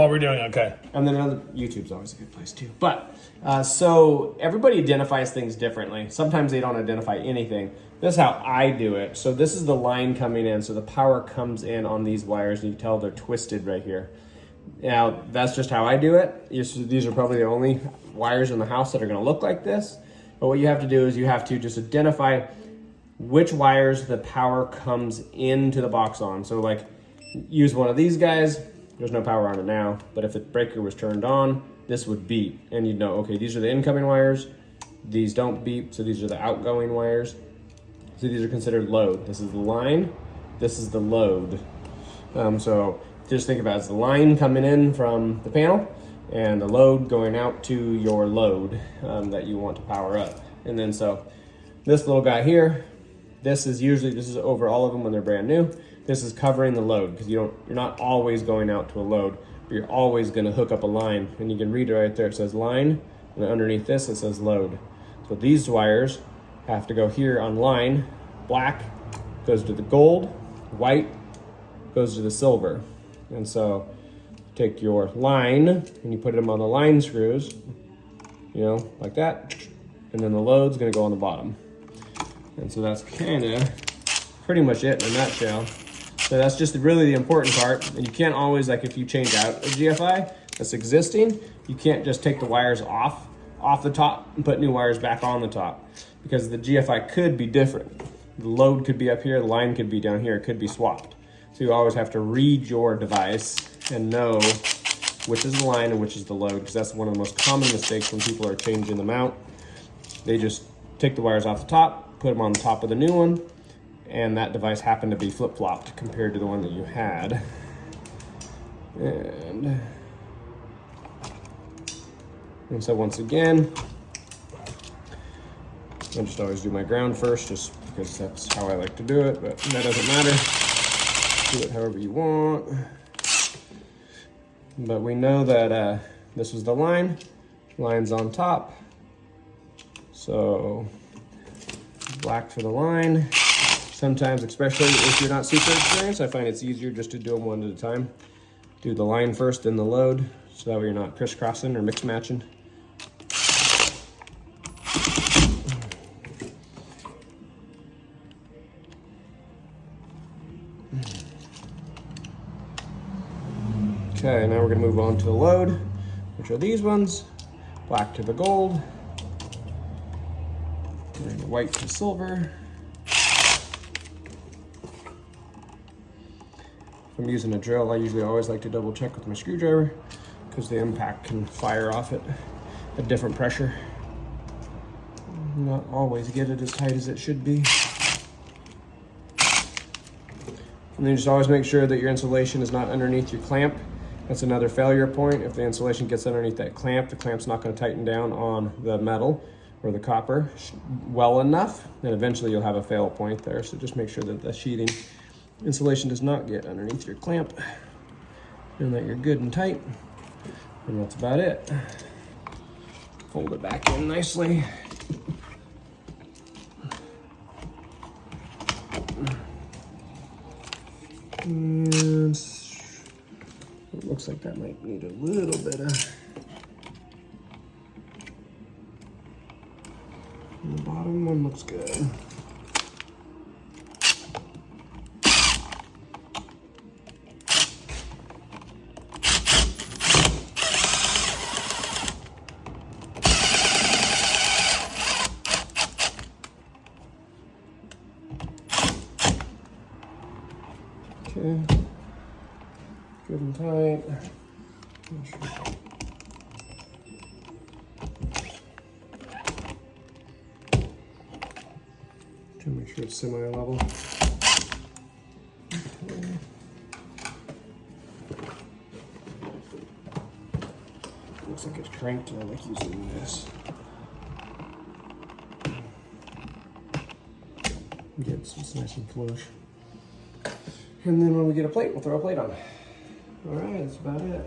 While we're doing okay. And then YouTube's always a good place too. But so everybody identifies things differently. Sometimes they don't identify anything. This is how I do it. So this is the line coming in. So the power comes in on these wires, and you can tell they're twisted right here. Now that's just how I do it. These are probably the only wires in the house that are going to look like this. But what you have to do is you have to just identify which wires the power comes into the box on. So like use one of these guys. There's no power on it now, but if the breaker was turned on, this would beep, and you'd know, okay, these are the incoming wires, these don't beep, so these are the outgoing wires. So these are considered load. This is the line, this is the load. So just think about it as the line coming in from the panel, and the load going out to your load that you want to power up. And then so this little guy here, this is over all of them when they're brand new. This is covering the load because you're not always going out to a load, but you're always going to hook up a line, and you can read it right there. It says line, and underneath this it says load. So these wires have to go here on line. Black goes to the gold, white goes to the silver. And so take your line and you put them on the line screws, like that, and then the load's going to go on the bottom. And so that's kind of pretty much it in a nutshell. So that's just really the important part. And you can't always, like if you change out a GFI that's existing, you can't just take the wires off the top and put new wires back on the top, because the GFI could be different. The load could be up here, the line could be down here, it could be swapped. So you always have to read your device and know which is the line and which is the load, because that's one of the most common mistakes when people are changing them out. They just take the wires off the top, put them on the top of the new one, and that device happened to be flip-flopped compared to the one that you had. And so once again, I just always do my ground first, just because that's how I like to do it, but that doesn't matter. Do it however you want. But we know that this is the line. Line's on top. So black for the line. Sometimes, especially if you're not super experienced, I find it's easier just to do them one at a time. Do the line first, then the load, so that way you're not crisscrossing or mix matching. Okay, now we're gonna move on to the load, which are these ones. Black to the gold, and white to silver. If I'm using a drill, I usually always like to double check with my screwdriver, because the impact can fire off at a different pressure. Not always get it as tight as it should be. And then just always make sure that your insulation is not underneath your clamp. That's another failure point. If the insulation gets underneath that clamp, the clamp's not going to tighten down on the metal or the copper well enough, and eventually you'll have a fail point there. So just make sure that the sheathing insulation does not get underneath your clamp, and that you're good and tight. And that's about it. Fold it back in nicely. And it looks like that might need a little bit of the bottom one looks good. Okay, good and tight. To make sure it's semi-level. Okay. Looks like it's cranked, and I like using this. Get it so it's nice and flush. And then when we get a plate, we'll throw a plate on. All right, that's about it.